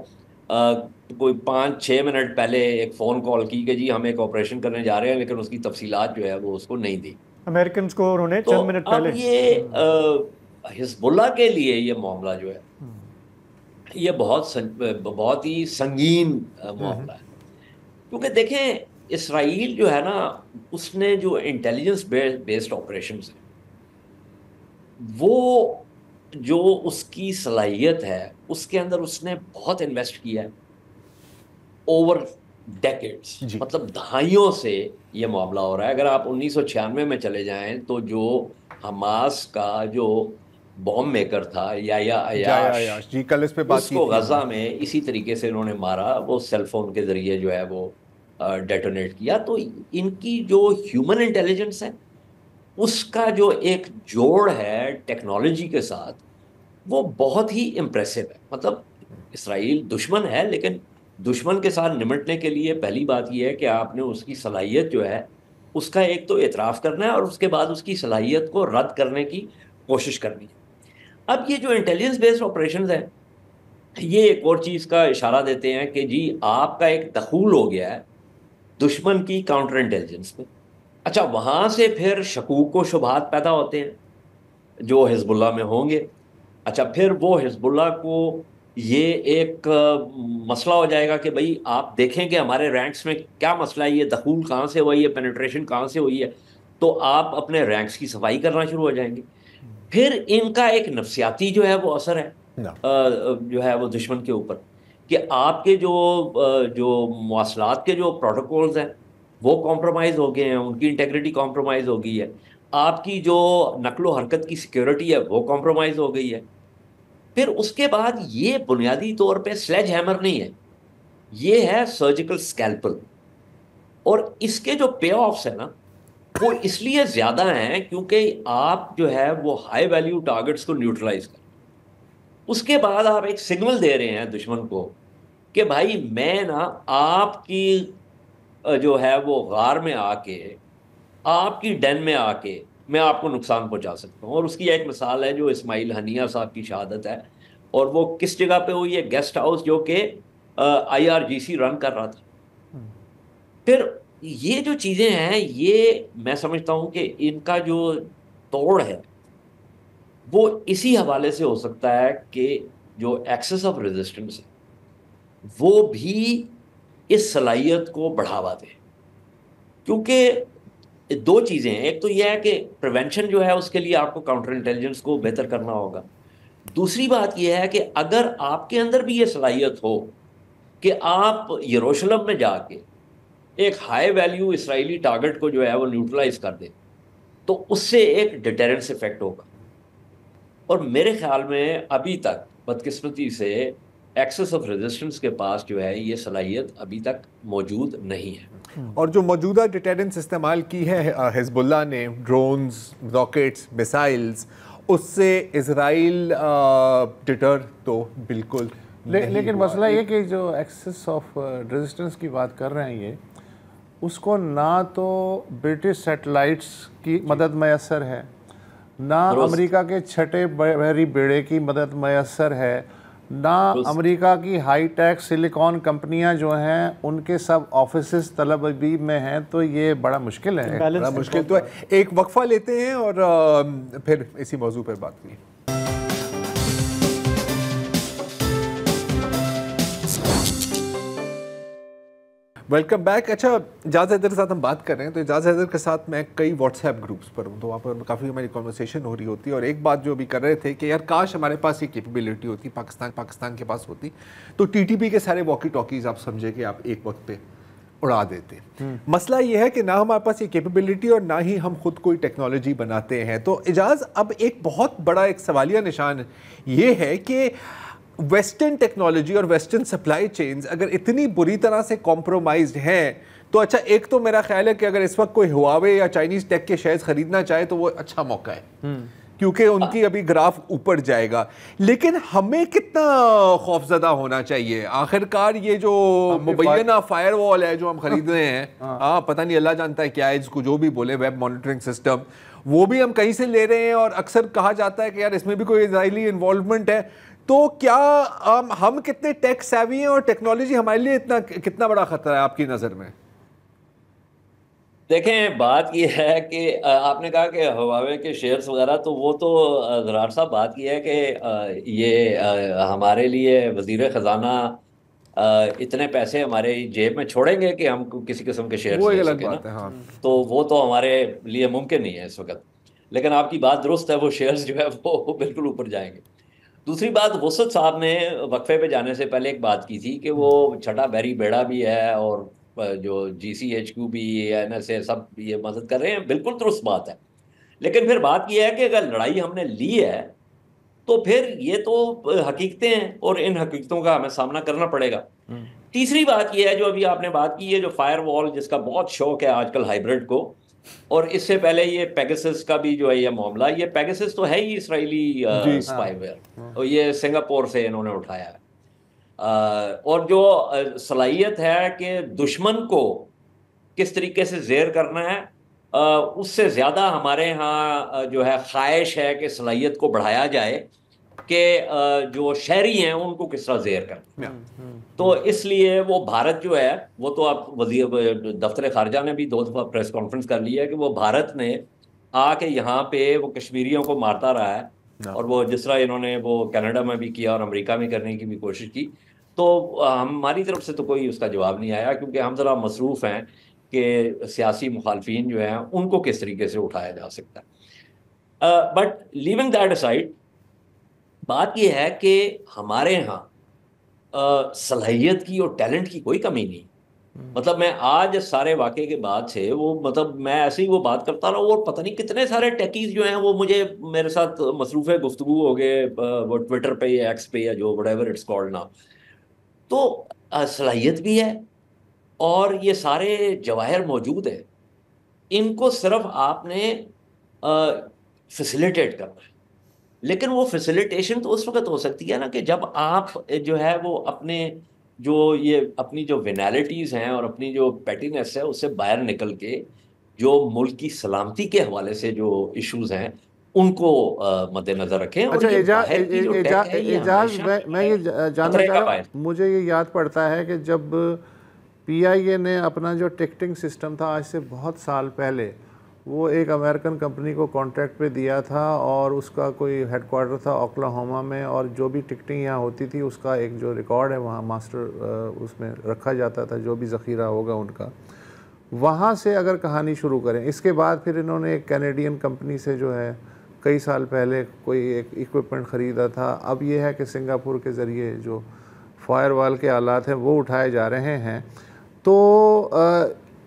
کوئی 5-6 منٹ پہلے ایک فون کال کی کہ جی ہم ایک آپریشن کرنے جا رہے ہیں، لیکن اس کی تفصیلات جو ہے وہ اس کو نہیں دی امریکنز کو. انہوں نے چند منٹ پہلے. اب یہ حزب اللہ کے لیے یہ معاملہ جو ہے یہ بہت ہی سنگین معاملہ ہے، کیونکہ دیکھیں اسرائیل جو ہے نا، اس نے جو انٹیلیجنس بیسڈ آپریشنز ہیں، وہ جو اس کی صلاحیت ہے اس کے اندر اس نے بہت انویسٹ کیا ہے اوور ڈیکیڈز. مطلب دہائیوں سے یہ معاملہ ہو رہا ہے. اگر آپ 1996 میں چلے جائیں تو جو حماس کا جو بوم میکر تھا یا عیاش جی، کل اس پہ بات اس کی کو تھی. غزہ میں اسی طریقے سے انہوں نے مارا، وہ سیل فون کے ذریعے جو ہے وہ ڈیٹونیٹ کیا. تو ان کی جو ہیومن انٹیلیجنس ہے اس کا جو ایک جوڑ ہے ٹیکنالوجی کے ساتھ وہ بہت ہی امپریسو ہے. مطلب اسرائیل دشمن ہے، لیکن دشمن کے ساتھ نمٹنے کے لیے پہلی بات یہ ہے کہ آپ نے اس کی صلاحیت جو ہے اس کا ایک تو اعتراف کرنا ہے، اور اس کے بعد اس کی صلاحیت کو رد کرنے کی کوشش کرنی ہے. اب یہ جو انٹیلیجنس بیسڈ آپریشنز ہیں یہ ایک اور چیز کا اشارہ دیتے ہیں کہ جی آپ کا ایک دخول ہو گیا ہے دشمن کی کاؤنٹر انٹیلیجنس میں. اچھا، وہاں سے پھر شکوک و شبہات پیدا ہوتے ہیں جو حزب اللہ میں ہوں گے. اچھا، پھر وہ حزب اللہ کو یہ ایک مسئلہ ہو جائے گا کہ بھائی آپ دیکھیں کہ ہمارے رینکس میں کیا مسئلہ ہے، یہ دخول کہاں سے ہوئی ہے، پینیٹریشن کہاں سے ہوئی ہے، تو آپ اپنے رینکس کی صفائی کرنا شروع ہو جائیں گے. پھر ان کا ایک نفسیاتی جو ہے وہ اثر ہے جو ہے وہ دشمن کے اوپر، کہ آپ کے جو مواصلات کے جو پروٹوکولز ہیں وہ کمپرومائز ہو گئے ہیں، ان کی انٹیگریٹی کمپرومائز ہو گئی ہے. آپ کی جو نقل و حرکت کی سیکیورٹی ہے وہ کمپرومائز ہو گئی ہے. پھر اس کے بعد یہ بنیادی طور پہ سلیج ہیمر نہیں ہے، یہ ہے سرجیکل اسکیلپل. اور اس کے جو پے آفس ہیں نا وہ اس لیے زیادہ ہیں کیونکہ آپ جو ہے وہ ہائی ویلیو ٹارگٹس کو نیوٹرلائز کریں. اس کے بعد آپ ایک سگنل دے رہے ہیں دشمن کو کہ بھائی میں نا آپ کی جو ہے وہ غار میں آ کے، آپ کی ڈین میں آ کے میں آپ کو نقصان پہنچا سکتا ہوں. اور اس کی ایک مثال ہے جو اسماعیل ہنیہ صاحب کی شہادت ہے، اور وہ کس جگہ پہ ہوئی ہے؟ گیسٹ ہاؤس جو کہ IRGC رن کر رہا تھا. پھر یہ جو چیزیں ہیں یہ میں سمجھتا ہوں کہ ان کا جو توڑ ہے وہ اسی حوالے سے ہو سکتا ہے کہ جو ایکسس آف ریزسٹنس ہے وہ بھی اس صلاحیت کو بڑھاوا دے. کیونکہ دو چیزیں ہیں، ایک تو یہ ہے کہ پریونشن جو ہے اس کے لیے آپ کو کاؤنٹر انٹیلیجنس کو بہتر کرنا ہوگا. دوسری بات یہ ہے کہ اگر آپ کے اندر بھی یہ صلاحیت ہو کہ آپ یروشلم میں جا کے ایک ہائی ویلیو اسرائیلی ٹارگٹ کو جو ہے وہ نیوٹرلائز کر دیں تو اس سے ایک ڈیٹرنس ایفیکٹ ہوگا. اور میرے خیال میں ابھی تک بدقسمتی سے ایکسس آف ریزسٹنس کے پاس جو ہے یہ صلاحیت ابھی تک موجود نہیں ہے. اور جو موجودہ ڈیٹرنس استعمال کی ہے حزب اللہ نے، ڈرونز، راکٹس، میسائلز، اس سے اسرائیل ڈٹر تو بالکل لیکن مسئلہ یہ کہ جو ایکسس آف ریزسٹنس کی بات کر رہے ہیں یہ اس کو نہ تو برٹش سیٹلائٹس کی مدد میسر ہے، نہ امریکہ کے چھٹے بحری بیڑے کی مدد میسر ہے، نہ امریکہ کی ہائی ٹیک سلیکان کمپنیاں جو ہیں ان کے سب آفیسز تل ابیب میں ہیں. تو یہ بڑا مشکل ہے، بڑا مشکل تو ہے. ایک وقفہ لیتے ہیں اور پھر اسی موضوع پر بات کریں. Welcome back. اچھا، اجاز حیدر کے ساتھ ہم بات کر رہے ہیں تو اجاز حیدر کے ساتھ میں کئی واٹس ایپ گروپس پر ہوں تو وہاں پر کافی ہماری کنورسیشن ہو رہی ہوتی ہے. اور ایک بات جو بھی کر رہے تھے کہ یار کاش ہمارے پاس یہ کیپیبلٹی ہوتی، پاکستان کے پاس ہوتی تو TTP کے سارے واکی ٹاکیز آپ سمجھے کہ آپ ایک وقت پہ اڑا دیتے. مسئلہ یہ ہے کہ نہ ہمارے پاس یہ کیپیبلٹی اور نہ ہی ہم خود کوئی ٹیکنالوجی بناتے ہیں. تو اجاز اب ایک بہت بڑا ایک سوالیہ نشان یہ ہے کہ ویسٹرن ٹیکنالوجی اور ویسٹرن سپلائی چینز اگر اتنی بری طرح سے کمپرومائزڈ ہیں تو اچھا، ایک تو میرا خیال ہے کہ اگر اس وقت کوئی ہواوے یا چائنیز ٹیک کے شیئرز خریدنا چاہے تو وہ اچھا موقع ہے کیونکہ ان کی ابھی گراف اوپر جائے گا. لیکن ہمیں کتنا خوفزدہ ہونا چاہیے؟ آخرکار یہ جو مبینہ فائر وال ہے جو ہم خرید رہے ہیں، پتہ نہیں اللہ جانتا ہے کیا ہے، جس کو جو بھی بولے، ویب مانیٹرنگ سسٹم، وہ بھی ہم کہیں سے لے رہے ہیں اور اکثر کہا جاتا ہے کہ یار اس میں بھی کوئی اسرائیلی انوالومنٹ ہے. تو کیا ہم کتنے ٹیک سیوی ہیں اور ٹیکنالوجی ہمارے لیے کتنا بڑا خطرہ ہے آپ کی نظر میں؟ دیکھیں، بات یہ ہے کہ آپ نے کہا کہ ہواوے کے شیئرز وغیرہ، تو وہ تو زرار صاحب بات یہ ہے کہ یہ ہمارے لیے وزیر خزانہ اتنے پیسے ہمارے جیب میں چھوڑیں گے کہ ہم کسی قسم کے شیئرز لے سکیں نا، تو وہ تو ہمارے لیے ممکن نہیں ہے اس وقت. لیکن آپ کی بات درست ہے، وہ شیئرز جو ہے وہ بالکل اوپر جائیں گے. دوسری بات، وسط صاحب نے وقفے پہ جانے سے پہلے ایک بات کی تھی کہ وہ چھٹا بحری بیڑا بھی ہے اور جو GCHQ بھی، NSA سب یہ مدد کر رہے ہیں. بالکل درست بات ہے. لیکن پھر بات یہ ہے کہ اگر لڑائی ہم نے لی ہے تو پھر یہ تو حقیقتیں ہیں اور ان حقیقتوں کا ہمیں سامنا کرنا پڑے گا. تیسری بات یہ ہے جو ابھی آپ نے بات کی ہے، جو فائر وال جس کا بہت شوق ہے آج کل ہائیبرڈ کو، اور اس سے پہلے یہ پیگسس کا بھی جو ہے یہ معاملہ، یہ پیگسس تو ہے ہی اسرائیلی اسپائی ویئر، اور یہ سنگاپور سے انہوں نے اٹھایا ہے. اور جو صلاحیت ہے کہ دشمن کو کس طریقے سے زیر کرنا ہے، اس سے زیادہ ہمارے ہاں جو ہے خواہش ہے کہ صلاحیت کو بڑھایا جائے کہ جو شہری ہیں ان کو کس طرح زیر کرنا. تو اس لیے وہ بھارت جو ہے، وہ تو آپ وزیر دفتر خارجہ نے بھی 2 دفعہ پریس کانفرنس کر لی ہے کہ وہ بھارت نے آ کے یہاں پہ وہ کشمیریوں کو مارتا رہا ہے، اور وہ جس طرح انہوں نے وہ کینیڈا میں بھی کیا اور امریکہ میں کرنے کی بھی کوشش کی. تو ہماری طرف سے تو کوئی اس کا جواب نہیں آیا، کیونکہ ہم ذرا مصروف ہیں کہ سیاسی مخالفین جو ہیں ان کو کس طریقے سے اٹھایا جا سکتا ہے. بٹ لیونگ دیٹ اسائڈ، بات یہ ہے کہ ہمارے ہاں صلاحیت کی اور ٹیلنٹ کی کوئی کمی نہیں. مطلب میں آج سارے واقعے کے بعد سے وہ مطلب میں ایسے ہی وہ بات کرتا رہا، اور پتہ نہیں کتنے سارے ٹیکیز جو ہیں وہ مجھے میرے ساتھ مصروف گفتگو ہو گئے، وہ ٹویٹر پہ یا ایکس پہ یا جو whatever it's called now. تو صلاحیت بھی ہے اور یہ سارے جواہر موجود ہیں، ان کو صرف آپ نے فیسیلیٹیٹ کرنا ہے. لیکن وہ فیسیلیٹیشن تو اس وقت ہو سکتی ہے نا کہ جب آپ جو ہے وہ اپنے جو یہ اپنی جو وینالٹیز ہیں اور اپنی جو پیٹینس ہے اس سے باہر نکل کے جو ملک کی سلامتی کے حوالے سے جو ایشوز ہیں ان کو مد نظر رکھیں. اور اچھا یہ باہر کی جو ٹیک ہے یہ اعجاز، ہمیشہ میں یہ جاننا خطرے چاہ کا رہا باعث. ہوں، مجھے یہ یاد پڑتا ہے کہ جب پی آئی اے نے اپنا جو ٹکٹنگ سسٹم تھا آج سے بہت سال پہلے، وہ ایک امریکن کمپنی کو کانٹریکٹ پہ دیا تھا، اور اس کا کوئی ہیڈ کوارٹر تھا اوکلاہوما میں، اور جو بھی ٹکٹنگ یہاں ہوتی تھی اس کا ایک جو ریکارڈ ہے وہاں ماسٹر اس میں رکھا جاتا تھا، جو بھی ذخیرہ ہوگا ان کا. وہاں سے اگر کہانی شروع کریں، اس کے بعد پھر انہوں نے ایک کینیڈین کمپنی سے جو ہے کئی سال پہلے کوئی ایک ایکوپمنٹ خریدا تھا. اب یہ ہے کہ سنگاپور کے ذریعے جو فائر وال کے آلات ہیں وہ اٹھائے جا رہے ہیں. تو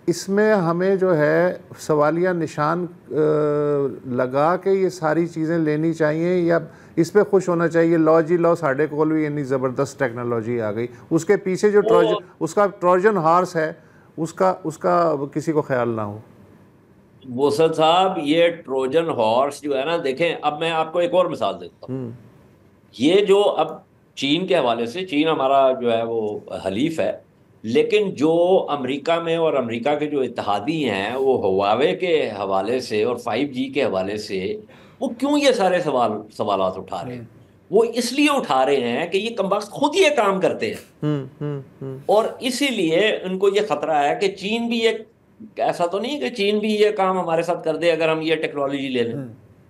اس میں ہمیں جو ہے سوالیہ نشان لگا کے یہ ساری چیزیں لینی چاہیے، یا اس پہ خوش ہونا چاہیے لو جی لو ساڑھے کول بھی اتنی زبردست ٹیکنالوجی آ گئی، اس کے پیچھے جو اس کا ٹروجن ہارس ہے اس کا کسی کو خیال نہ ہو. وسط صاحب، یہ ٹروجن ہارس جو ہے نا، دیکھیں اب میں آپ کو ایک اور مثال دیتا ہوں. یہ جو اب چین کے حوالے سے، چین ہمارا جو ہے وہ حلیف ہے، لیکن جو امریکہ میں اور امریکہ کے جو اتحادی ہیں وہ ہواوے کے حوالے سے اور 5G کے حوالے سے وہ کیوں یہ سارے سوالات اٹھا رہے ہیں؟ وہ اس لیے اٹھا رہے ہیں کہ یہ کمبخت خود یہ کام کرتے ہیں، اور اسی لیے ان کو یہ خطرہ ہے کہ چین بھی ایک ایسا تو نہیں کہ چین بھی یہ کام ہمارے ساتھ کر دے اگر ہم یہ ٹیکنالوجی لے لیں.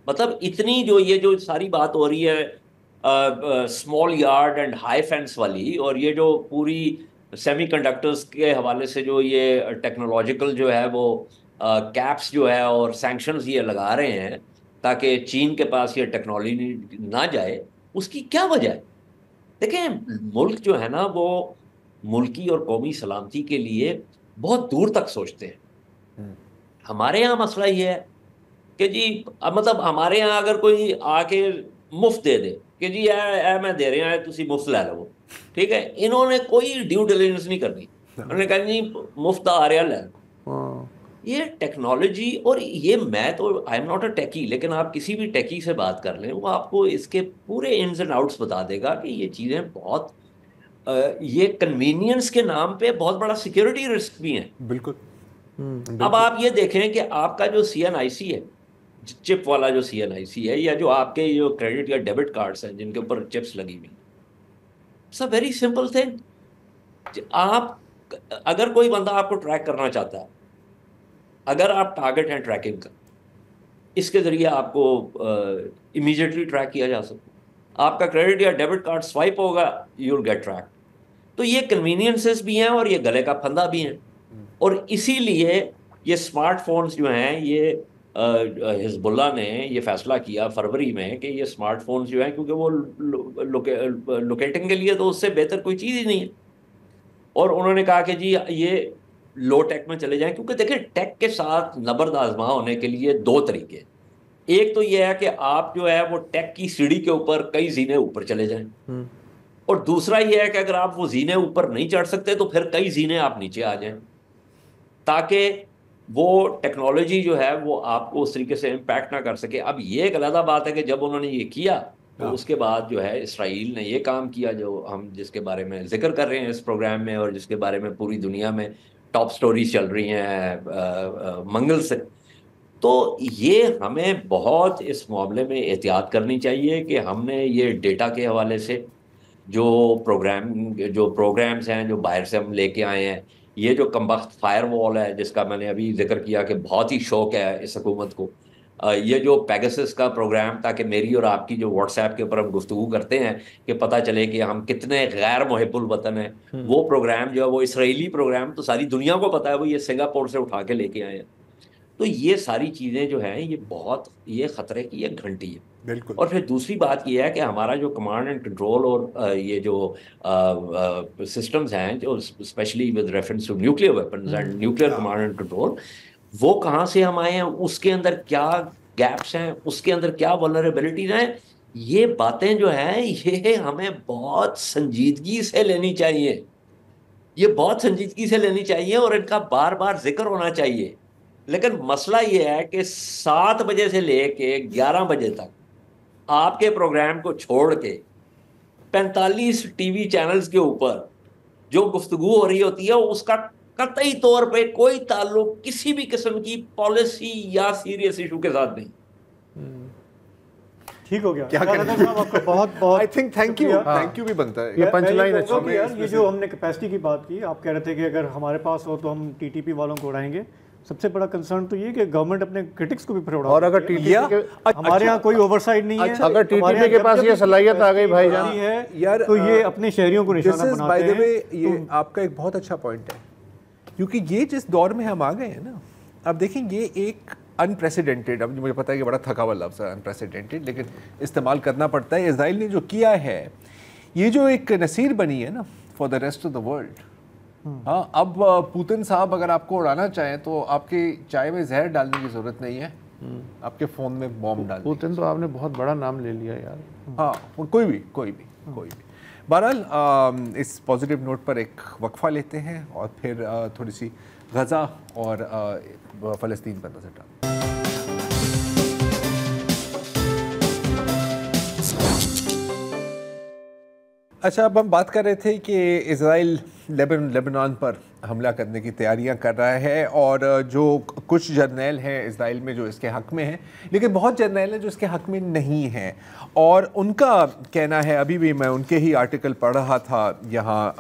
مطلب اتنی جو ساری بات ہو رہی ہے small yard and high fans والی، اور یہ جو پوری سیمی کنڈکٹرز کے حوالے سے جو یہ ٹیکنالوجیکل جو ہے وہ کیپس جو ہے اور سینکشنز یہ لگا رہے ہیں تاکہ چین کے پاس یہ ٹیکنالوجی نہ جائے، اس کی کیا وجہ ہے؟ دیکھیں ملک جو ہے نا وہ ملکی اور قومی سلامتی کے لیے بہت دور تک سوچتے ہیں. ہمارے یہاں مسئلہ یہ ہے کہ جی مطلب ہمارے یہاں اگر کوئی آ کے مفت دے دے کہ جی اے میں دے رہا ہے تسی مفت لے لو، ٹھیک ہے، انہوں نے کوئی ڈیو ڈیلیجنس نہیں کرنی، انہوں نے کہا جی مفت آ رہا لے لو. یہ ٹیکنالوجی، اور یہ میں تو I am not a techie, لیکن آپ کسی بھی ٹیکی سے بات کر لیں وہ آپ کو اس کے پورے انز اینڈ آؤٹس بتا دے گا کہ یہ چیزیں بہت یہ کنوینئنس کے نام پہ بہت بڑا سیکیورٹی رسک بھی ہیں. بالکل. اب آپ یہ دیکھیں کہ آپ کا جو CNIC ہے، چپ والا جو CNIC ہے، یا جو آپ کے جو کریڈٹ یا ڈیبٹ کارڈز ہیں جن کے اوپر چپس لگی ہوئی، it's a very simple thing. آپ اگر کوئی بندہ آپ کو ٹریک کرنا چاہتا ہے، اگر آپ ٹارگٹ ہیں ٹریکنگ کا، اس کے ذریعے آپ کو امیجیٹلی ٹریک کیا جا سکتا. آپ کا کریڈٹ یا ڈیبٹ کارڈ سوائپ ہوگا، یو ول گیٹ ٹریک. تو یہ کنوینئنسز بھی ہیں اور یہ گلے کا پھندا بھی ہیں، اور اسی لیے یہ اسمارٹ فونز جو ہیں، یہ حزب اللہ نے یہ فیصلہ کیا فروری میں کہ یہ اسمارٹ فونز جو ہیں، کیونکہ وہ لوکیٹنگ کے لیے تو اس سے بہتر کوئی چیز ہی نہیں ہے، اور انہوں نے کہا کہ جی یہ لو ٹیک میں چلے جائیں، کیونکہ دیکھیں ٹیک کے ساتھ نبرد آزما ہونے کے لیے 2 طریقے ہیں. ایک تو یہ ہے کہ آپ جو ہے وہ ٹیک کی سیڑھی کے اوپر کئی زینے اوپر چلے جائیں، اور دوسرا یہ ہے کہ اگر آپ وہ زینے اوپر نہیں چڑھ سکتے تو پھر کئی زینے آپ نیچے آ جائیں، تاکہ وہ ٹیکنالوجی جو ہے وہ آپ کو اس طریقے سے امپیکٹ نہ کر سکے۔ اب یہ ایک علیحدہ بات ہے کہ جب انہوں نے یہ کیا تو اس کے بعد جو ہے اسرائیل نے یہ کام کیا جو ہم جس کے بارے میں ذکر کر رہے ہیں اس پروگرام میں، اور جس کے بارے میں پوری دنیا میں ٹاپ سٹوریز چل رہی ہیں منگل سے۔ تو یہ ہمیں بہت اس معاملے میں احتیاط کرنی چاہیے کہ ہم نے یہ ڈیٹا کے حوالے سے جو پروگرامز ہیں جو باہر سے ہم لے کے آئے ہیں، یہ جو کمبخت فائر وال ہے جس کا میں نے ابھی ذکر کیا کہ بہت ہی شوق ہے اس حکومت کو، یہ جو پیگسس کا پروگرام تاکہ میری اور آپ کی جو واٹس ایپ کے اوپر ہم گفتگو کرتے ہیں کہ پتہ چلے کہ ہم کتنے غیر محب الوطن ہیں، وہ پروگرام جو ہے وہ اسرائیلی پروگرام تو ساری دنیا کو پتہ ہے، وہ یہ سنگاپور سے اٹھا کے لے کے آئے ہیں۔ تو یہ ساری چیزیں جو ہیں یہ خطرے کی ایک گھنٹی ہے۔ بالکل۔ اور پھر دوسری بات یہ ہے کہ ہمارا جو کمانڈ اینڈ کنٹرول اور یہ جو سسٹمز ہیں جو specially with reference to nuclear weapons and nuclear command and control, وہ کہاں سے ہم آئے ہیں، اس کے اندر کیا گیپس ہیں، اس کے اندر کیا ولنریبلٹیز ہیں، یہ باتیں جو ہیں یہ ہمیں بہت سنجیدگی سے لینی چاہیے، یہ بہت سنجیدگی سے لینی چاہیے اور ان کا بار بار ذکر ہونا چاہیے۔ لیکن مسئلہ یہ ہے کہ 7 بجے سے لے کے 11 بجے تک آپ کے پروگرام کو چھوڑ کے 45 ٹی وی چینلز کے اوپر جو گفتگو ہو رہی ہوتی ہے اس کا قطعی طور پہ کوئی تعلق کسی بھی قسم کی پالیسی یا سیریس ایشو کے ساتھ نہیں۔ ٹھیک ہو گیا کیا بہت بہت آئی تھنک تھینک یو بھی بنتا ہے۔ یہ پنچ لائن اچھی ہے۔ یہ جو ہم نے کیپیسٹی کی بات کی، آپ کہہ رہے تھے کہ اگر ہمارے پاس ہو تو ہم ٹی ٹی پی والوں کو اڑائیں گے۔ سب سے بڑا کنسرن تو یہ کہ گورنمنٹ اپنے کرٹکس کو بھی پھر اڑا، اور اگر ٹی ٹی پی ہمارے یہاں کوئی اوور سائڈ نہیں ہے، اگر ٹی ٹی پی کے پاس یہ صلاحیت آ گئی بھائی جان ہے تو یہ اپنے شہریوں کو نشانہ بناتے ہیں۔ یہ آپ کا ایک بہت اچھا پوائنٹ ہے، کیونکہ یہ جس دور میں ہم آ گئے ہیں نا، اب دیکھیں یہ ایک انپریسیڈنٹڈ، اب مجھے پتا ہے کہ بڑا تھکا ہوا لفظ ہے انپریسیڈنٹڈ، لیکن استعمال کرنا پڑتا ہے۔ اسرائیل نے جو کیا ہے، یہ جو ایک نصیر بنی ہے نا for the rest of the world. ہاں، اب پوتن صاحب اگر آپ کو اڑانا چاہیں تو آپ کی چائے میں زہر ڈالنے کی ضرورت نہیں ہے، آپ کے فون میں بوم ڈال۔ پوتن تو آپ نے بہت بڑا نام لے لیا یار۔ ہاں، کوئی بھی۔ بہرحال اس پازیٹیو نوٹ پر ایک وقفہ لیتے ہیں اور پھر تھوڑی سی غزہ اور فلسطین پر نظر ڈالتے ہیں۔ اچھا، اب ہم بات کر رہے تھے کہ اسرائیل لیبنان پر حملہ کرنے کی تیاریاں کر رہا ہے، اور جو کچھ جرنیل ہیں اسرائیل میں جو اس کے حق میں ہیں، لیکن بہت جرنیل ہیں جو اس کے حق میں نہیں ہیں، اور ان کا کہنا ہے، ابھی بھی میں ان کے ہی آرٹیکل پڑھ رہا تھا یہاں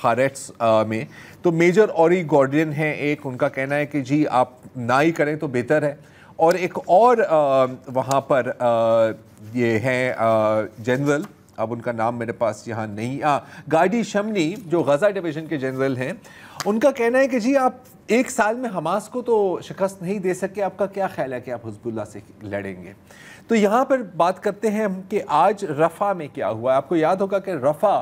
ہاریٹس میں، تو میجر اوری گارڈین ہیں ایک، ان کا کہنا ہے کہ جی آپ نہ ہی کریں تو بہتر ہے، اور ایک اور وہاں پر یہ ہیں جنرل، اب ان کا نام میرے پاس یہاں نہیں، گاڈی شمنی جو غزہ ڈویژن کے جنرل ہیں، ان کا کہنا ہے کہ جی آپ 1 سال میں حماس کو تو شکست نہیں دے سکے، آپ کا کیا خیال ہے کہ آپ حزب اللہ سے لڑیں گے؟ تو یہاں پر بات کرتے ہیں ہم کہ آج رفح میں کیا ہوا ہے۔ آپ کو یاد ہوگا کہ رفح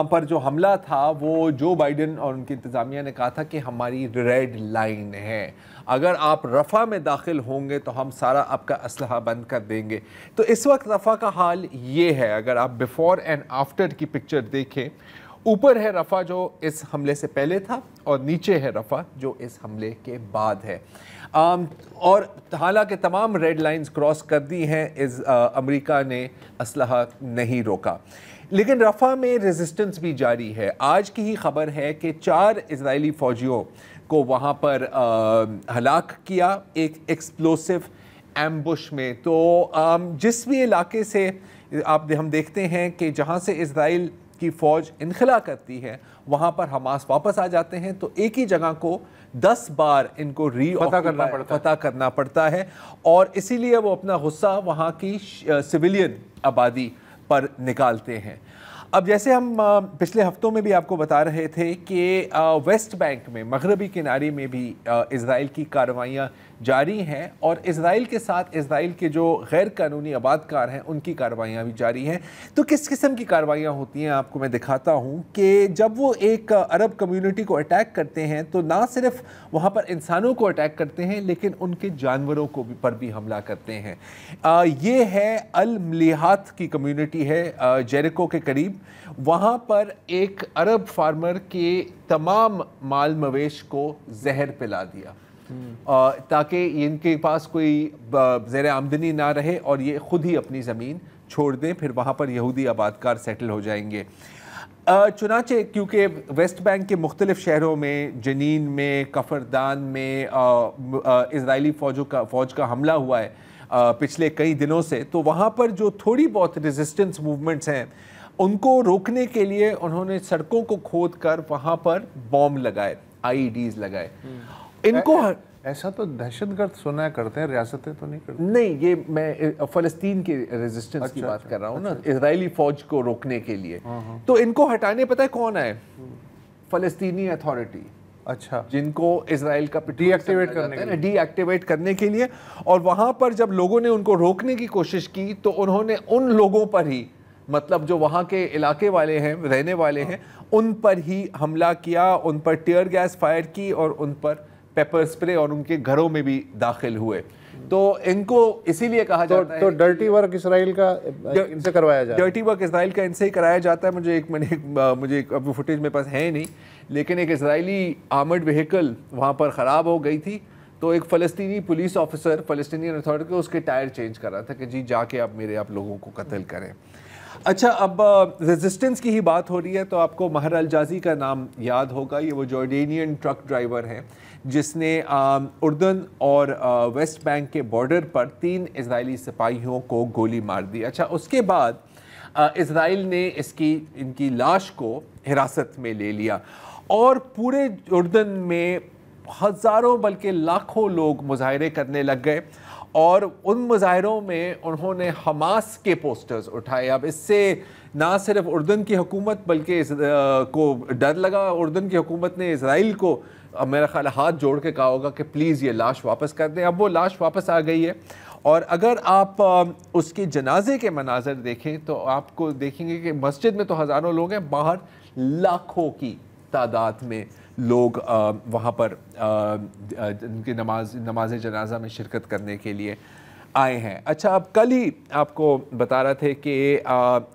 پر جو حملہ تھا وہ جو بائیڈن اور ان کی انتظامیہ نے کہا تھا کہ ہماری ریڈ لائن ہے، اگر آپ رفح میں داخل ہوں گے تو ہم سارا آپ کا اسلحہ بند کر دیں گے۔ تو اس وقت رفح کا حال یہ ہے، اگر آپ بیفور اینڈ آفٹر کی پکچر دیکھیں، اوپر ہے رفح جو اس حملے سے پہلے تھا، اور نیچے ہے رفح جو اس حملے کے بعد ہے، اور حالانکہ تمام ریڈ لائنز کراس کر دی ہیں، امریکہ نے اسلحہ نہیں روکا، لیکن رفح میں ریزسٹنس بھی جاری ہے۔ آج کی ہی خبر ہے کہ 4 اسرائیلی فوجیوں کو وہاں پر ہلاک کیا ایک ایکسپلوسو ایمبش میں۔ تو جس بھی علاقے سے ہم دیکھتے ہیں کہ جہاں سے اسرائیل کی فوج انخلا کرتی ہے وہاں پر حماس واپس آ جاتے ہیں، تو ایک ہی جگہ کو 10 بار ان کو فتح کرنا پڑتا ہے، اور اسی لیے وہ اپنا غصہ وہاں کی سویلین آبادی پر نکالتے ہیں۔ اب جیسے ہم پچھلے ہفتوں میں بھی آپ کو بتا رہے تھے کہ ویسٹ بینک میں مغربی کنارے میں بھی اسرائیل کی کارروائیاں جاری ہیں اور اسرائیل کے ساتھ اسرائیل کے جو غیر قانونی آباد کار ہیں ان کی کارروائیاں بھی جاری ہیں. تو کس قسم کی کارروائیاں ہوتی ہیں آپ کو میں دکھاتا ہوں کہ جب وہ ایک عرب کمیونٹی کو اٹیک کرتے ہیں تو نہ صرف وہاں پر انسانوں کو اٹیک کرتے ہیں لیکن ان کے جانوروں کو پر بھی حملہ کرتے ہیں. یہ ہے الملیحات کی کمیونٹی ہے جیریکو کے قریب. وہاں پر ایک عرب فارمر کے تمام مال مویش کو زہر پلا دیا تاکہ ان کے پاس کوئی زیر آمدنی نہ رہے اور یہ خود ہی اپنی زمین چھوڑ دیں, پھر وہاں پر یہودی آبادکار سیٹل ہو جائیں گے. چنانچہ کیونکہ ویسٹ بینک کے مختلف شہروں میں, جنین میں, کفردان میں اسرائیلی فوج کا حملہ ہوا ہے پچھلے کئی دنوں سے, تو وہاں پر جو تھوڑی بہت ریزسٹنس موومنٹس ہیں ان کو روکنے کے لیے انہوں نے سڑکوں کو کھود کر وہاں پر بوم لگائے, IEDs لگائے. ان کو ایسا تو دہشت گرد سنا کرتے ہیں, ریاستیں تو نہیں کرتی. نہیں, یہ میں فلسطین کے ریزسٹنس کی بات کر رہا ہوں نا, اسرائیلی فوج کو روکنے کے لیے. تو ان کو ہٹانے پتہ ہے کون ہے؟ فلسطینی اتھارٹی. اچھا, جن کو اسرائیل کا ڈی ایکٹیویٹ کرنے کے لیے. اور وہاں پر جب لوگوں نے ان کو روکنے کی کوشش کی تو انہوں نے ان لوگوں پر ہی, مطلب جو وہاں کے علاقے والے ہیں, رہنے والے ہیں, ان پر ہی حملہ کیا, ان پر ٹیئر گیس فائر کی اور ان پر پیپر سپرے, اور ان کے گھروں میں بھی داخل ہوئے. تو ان کو اسی لیے کہا جاتا ہے تو ڈرٹی ورک اسرائیل کا ان سے کروایا جاتا ہے. ڈرٹی ورک اسرائیل کا ان سے ہی کرایا جاتا ہے. مجھے اب فوٹیج میرے پاس ہے نہیں, لیکن ایک اسرائیلی آرمڈ وہیکل وہاں پر خراب ہو گئی تھی, تو ایک فلسطینی پولیس آفیسر فلسطینی اتھارٹی کو اس کے ٹائر چینج کر رہا تھا کہ جی جا کے آپ لوگوں کو قتل کریں. اچھا, اب ریزسٹنس کی ہی بات ہو رہی ہے تو آپ کو مہر الجازی کا نام یاد ہوگا. یہ وہ جارڈینین ٹرک ڈرائیور ہیں جس نے اردن اور ویسٹ بینک کے بارڈر پر 3 اسرائیلی سپاہیوں کو گولی مار دی. اچھا, اس کے بعد اسرائیل نے ان کی لاش کو حراست میں لے لیا اور پورے اردن میں ہزاروں بلکہ لاکھوں لوگ مظاہرے کرنے لگ گئے اور ان مظاہروں میں انہوں نے حماس کے پوسٹرز اٹھائے. اب اس سے نہ صرف اردن کی حکومت بلکہ کو ڈر لگا, اردن کی حکومت نے اسرائیل کو میرا خیال ہاتھ جوڑ کے کہا ہوگا کہ پلیز یہ لاش واپس کر دیں. اب وہ لاش واپس آ گئی ہے اور اگر آپ اس کے جنازے کے مناظر دیکھیں تو آپ کو دیکھیں گے کہ مسجد میں تو ہزاروں لوگ ہیں, باہر لاکھوں کی تعداد میں لوگ وہاں پر ان کی نماز جنازہ میں شرکت کرنے کے لیے آئے ہیں. اچھا, اب کل ہی آپ کو بتا رہا تھے کہ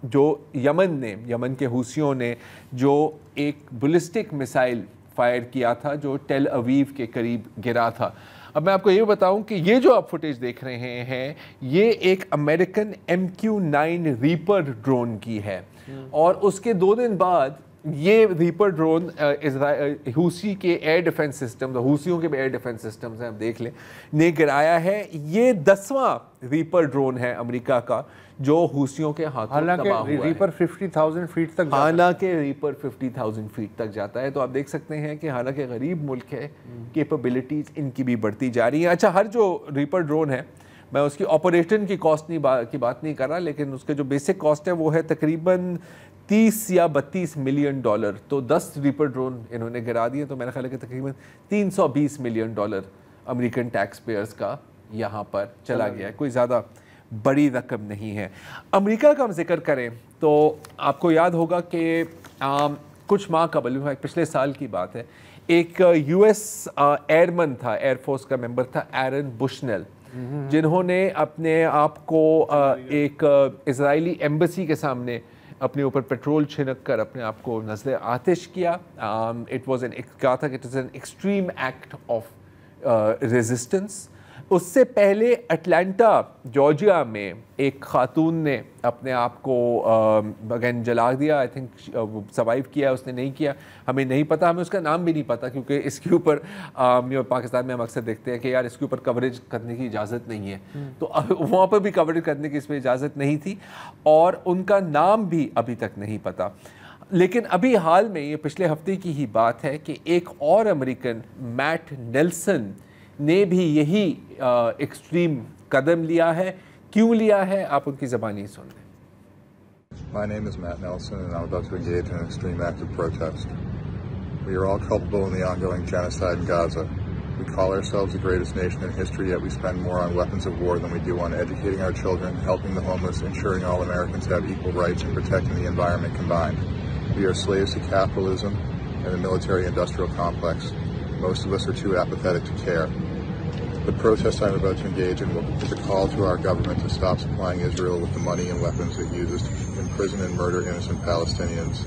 جو یمن کے حوثیوں نے جو ایک بالسٹک میسائل فائر کیا تھا جو ٹیل اویو کے قریب گرا تھا. اب میں آپ کو یہ بتاؤں کہ یہ جو آپ فوٹیج دیکھ رہے ہیں یہ ایک امریکن MQ-9 ریپر ڈرون کی ہے, اور اس کے 2 دن بعد یہ ریپر ڈرون حوثی کے ایئر ڈیفنس سسٹم, حوثیوں کے بھی ایئر ڈیفنس سسٹمز ہیں, آپ دیکھ لیں, نے گرایا ہے. یہ 10واں ریپر ڈرون ہے امریکہ کا جو حوثیوں کے ہاتھوں تباہ ہوا ہے. حالانکہ ریپر 50,000 فیٹ تک جاتا ہے. تو آپ دیکھ سکتے ہیں کہ حالانکہ غریب ملک ہے, کیپبلٹیز ان کی بھی بڑھتی جا رہی ہیں. اچھا, ہر جو ریپر ڈرون ہے, میں اس کی آپریشن کی کاسٹ کی بات نہیں کر رہا, لیکن اس کے جو بیسک کاسٹ ہے وہ ہے تقریباً 30 یا 32 ملین ڈالر. تو 10 ریپر ڈرون انہوں نے گرا دیے, تو میرا خیال ہے کہ تقریباً 320 million dollar American taxpayers کا یہاں پر چلا گیا ہے. کوئی زیادہ بڑی رقم نہیں ہے. امریکہ کا ہم ذکر کریں تو آپ کو یاد ہوگا کہ کچھ ماہ قبل, پچھلے سال کی بات ہے, ایک US ایئرمن تھا, ایئر فورس کا ممبر تھا, ایرن بشنل, جنہوں نے اپنے آپ کو ایک اسرائیلی ایمبیسی کے سامنے اپنے اوپر پیٹرول چھنک کر اپنے آپ کو نذر آتش کیا. کہا تھا کہ it is an extreme act of resistance. اس سے پہلے اٹلانٹا جارجیا میں ایک خاتون نے اپنے آپ کو اگین جلا دیا. آئی تھنک سروائیو کیا, اس نے نہیں کیا, ہمیں نہیں پتہ, ہمیں اس کا نام بھی نہیں پتہ, کیونکہ اس کے اوپر پاکستان میں ہم اکثر دیکھتے ہیں کہ یار اس کے اوپر کوریج کرنے کی اجازت نہیں ہے, تو وہاں پر بھی کوریج کرنے کی اس پہ اجازت نہیں تھی, اور ان کا نام بھی ابھی تک نہیں پتہ. لیکن ابھی حال میں, یہ پچھلے ہفتے کی ہی بات ہے, کہ ایک اور امریکن میٹ نیلسن نے بھی یہی ایکسٹریم قدم لیا ہے. کیوں لیا ہے, آپ ان کی زبانی سن لیں. My name is Matt Nelson, and I'm about to engage in an extreme act of protest. We are all culpable in the ongoing genocide in Gaza. We call ourselves the greatest nation in history, yet we spend more on weapons of war than we do on educating our children, helping the homeless, ensuring all Americans have equal rights, and protecting the environment combined. We are slaves to capitalism and the military-industrial complex. Most of us are too apathetic to care. The protest I'm about to engage in is a call to our government to stop supplying Israel with the money and weapons it uses to imprison and murder innocent Palestinians,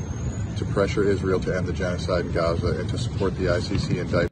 to pressure Israel to end the genocide in Gaza, and to support the ICC indictment.